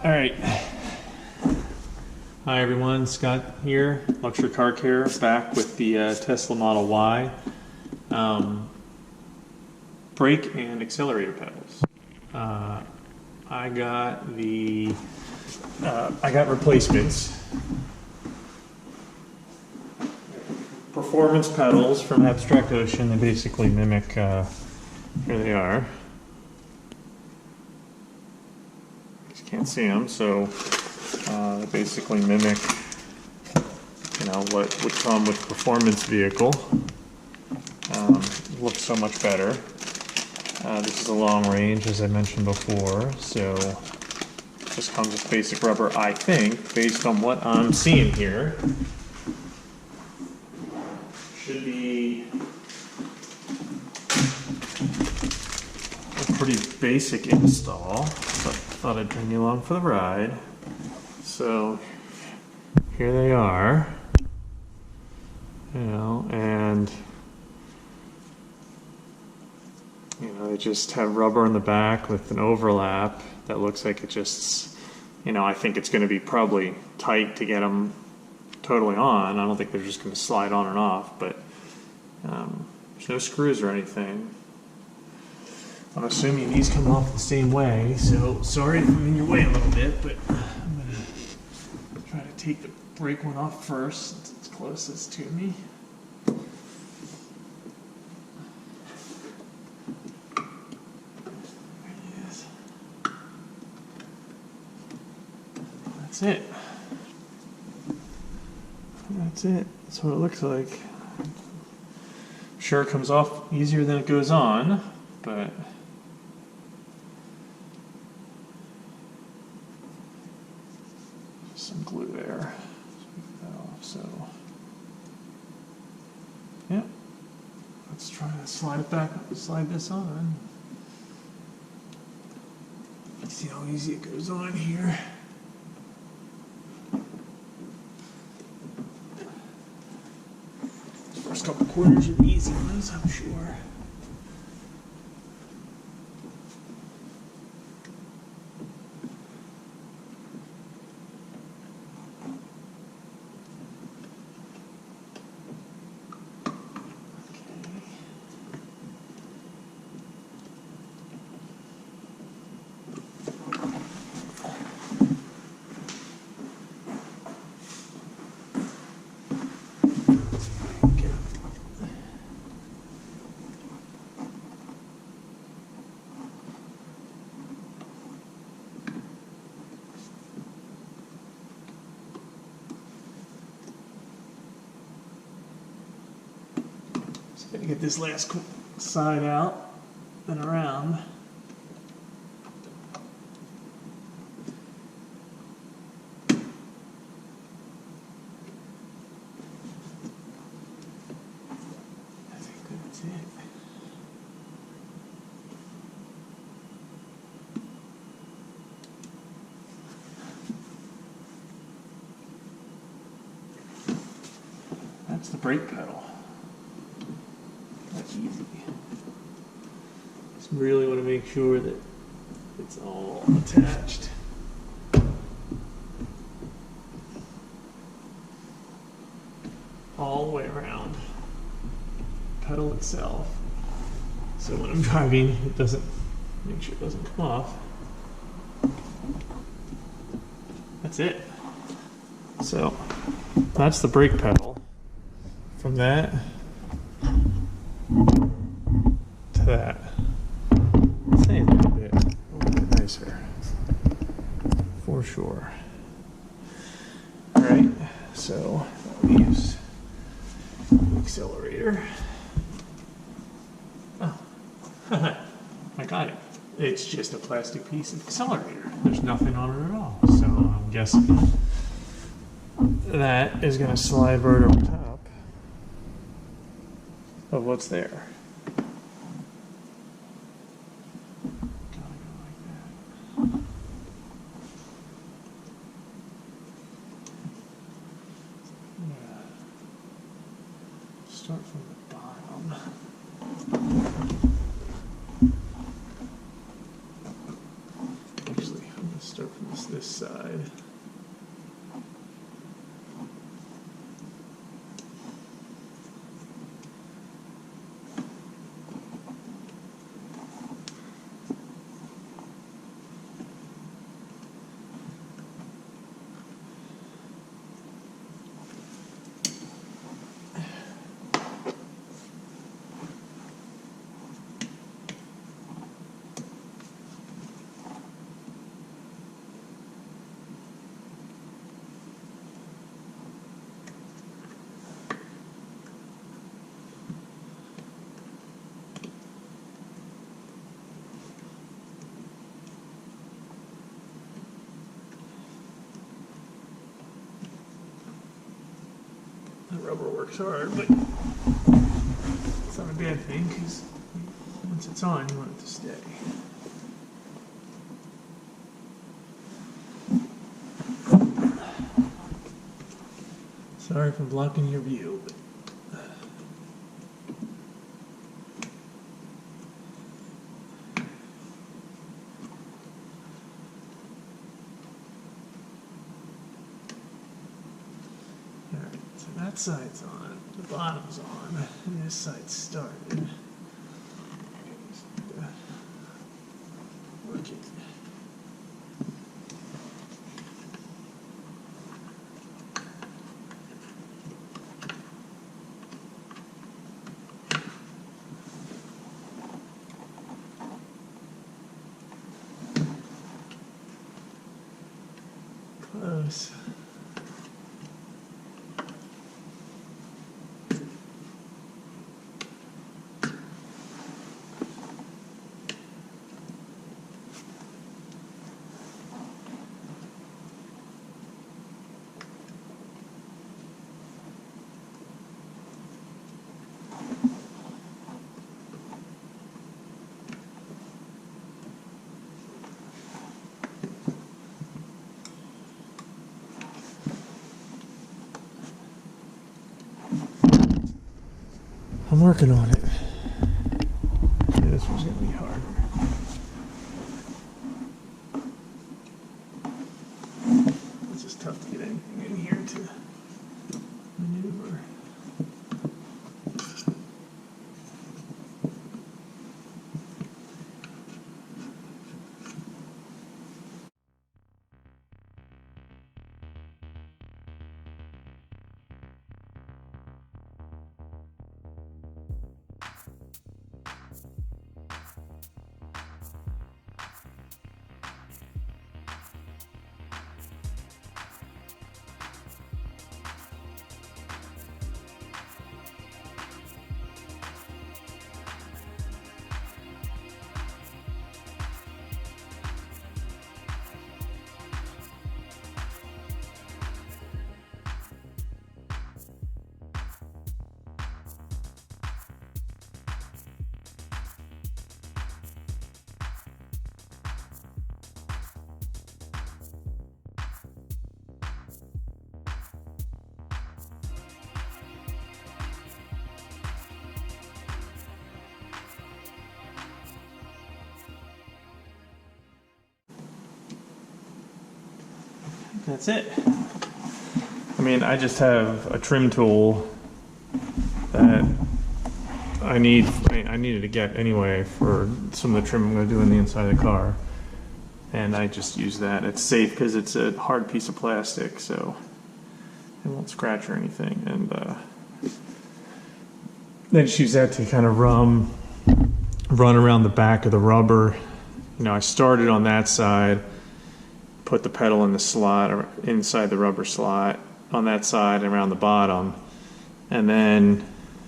All right. Hi everyone, Scott here, Luxury Car Care, back with the Tesla Model Y brake and accelerator pedals. I got replacements. Performance pedals from Abstract Ocean. They basically mimic. Here they are. Can't see them, so they basically mimic, what would come with a performance vehicle. Looks so much better. This is a long range, as I mentioned before, so just comes with basic rubber, I think, based on what I'm seeing here. Should be a pretty basic install. But thought I'd bring you along for the ride. So here they are, and they just have rubber in the back with an overlap that looks like it just, I think it's going to be probably tight to get them totally on. I don't think they're just going to slide on and off, but there's no screws or anything. I'm assuming these come off the same way, so sorry if I'm in your way a little bit, but I'm going to try to take the brake one off first, since it's closest to me. There it is. That's it. That's it. That's what it looks like. I'm sure it comes off easier than it goes on, but some glue there. So, yeah. Let's try to slide it back, slide this on. Let's see how easy it goes on here. First couple quarters are the easy ones, I'm sure. Gotta get this last side out and around. I think that's it. That's the brake pedal. That's easy. Just really want to make sure that it's all attached. All the way around. Pedal itself. So when I'm driving, it doesn't, make sure it doesn't come off. That's it. So that's the brake pedal. From that to that. It's a little bit nicer, for sure. All right, so I'll use the accelerator. Oh, I got it. It's just a plastic piece of accelerator. There's nothing on it at all. So I'm guessing that is going to slide right over top of what's there. Start from the bottom. Actually, I'm going to start start from this side. The rubber works hard, but it's not a bad thing because once it's on, you want it to stay. Sorry for blocking your view, but that side's on, the bottom's on, and this side's started. Work it. Close. I'm working on it. Yeah, this one's gonna be harder. It's just tough to get anything in here to maneuver. That's it. I mean, I just have a trim tool that I needed to get anyway for some of the trim I'm going to do in the inside of the car. And I just use that. It's safe because it's a hard piece of plastic, so it won't scratch or anything. And I just use that to kind of run around the back of the rubber. You know, I started on that side, put the pedal in the slot or inside the rubber slot on that side and around the bottom, and then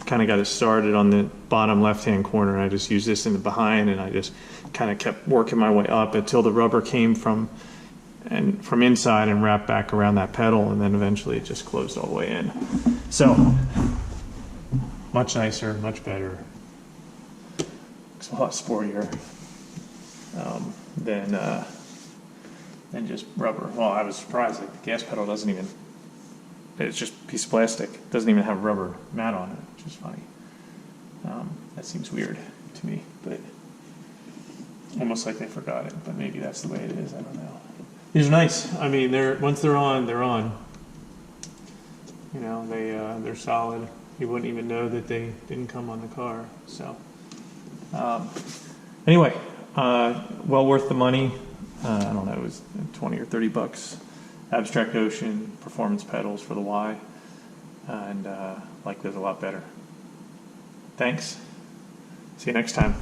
kind of got it started on the bottom left-hand corner. I just used this in the behind, and I just kind of kept working my way up until the rubber came from inside and wrapped back around that pedal, and then eventually it just closed all the way in. So much nicer, much better. It's a lot sportier than just rubber. Well, I was surprised that the gas pedal doesn't even, it's just a piece of plastic. It doesn't even have a rubber mat on it, which is funny. That seems weird to me, but almost like they forgot it, but maybe that's the way it is, I don't know. These are nice. I mean, once they're on, they're on. You know, they're solid. You wouldn't even know that they didn't come on the car. So, anyway, well worth the money. I don't know, it was 20 or 30 bucks. Abstract Ocean performance pedals for the Y, and like those a lot better. Thanks. See you next time.